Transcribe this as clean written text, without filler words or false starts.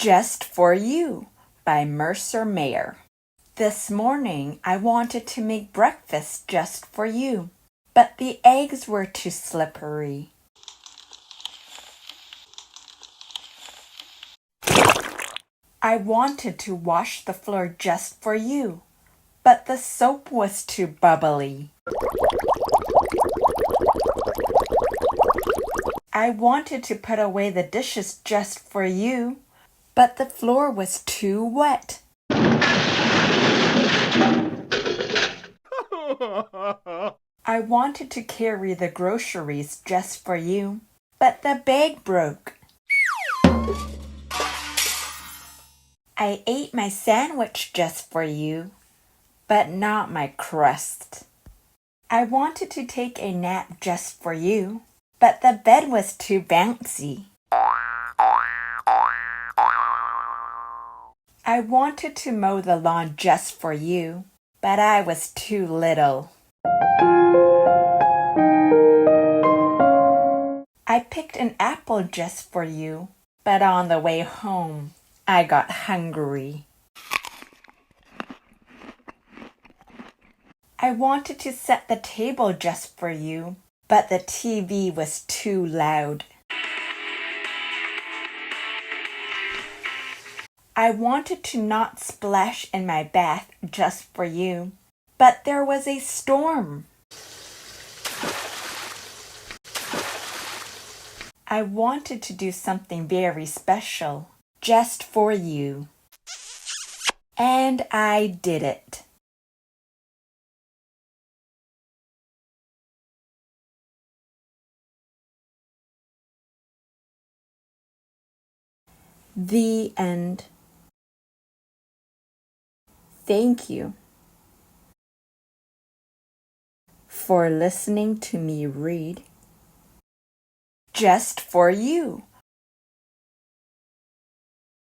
Just for You by Mercer. This morning I wanted to make breakfast just for you, but the eggs were too slippery. I wanted to wash the floor just for you, but the soap was too bubbly. I wanted to put away the dishes just for you, but the floor was too wet. I wanted to carry the groceries just for you, but the bag broke. I ate my sandwich just for you, but not my crust. I wanted to take a nap just for you, but the bed was too bouncy. I wanted to mow the lawn just for you, but I was too little. I picked an apple just for you, but on the way home, I got hungry. I wanted to set the table just for you, but the TV was too loud. I wanted to not splash in my bath just for you, but there was a storm. I wanted to do something very special just for you, and I did it. The end. Thank you for listening to me read Just for You.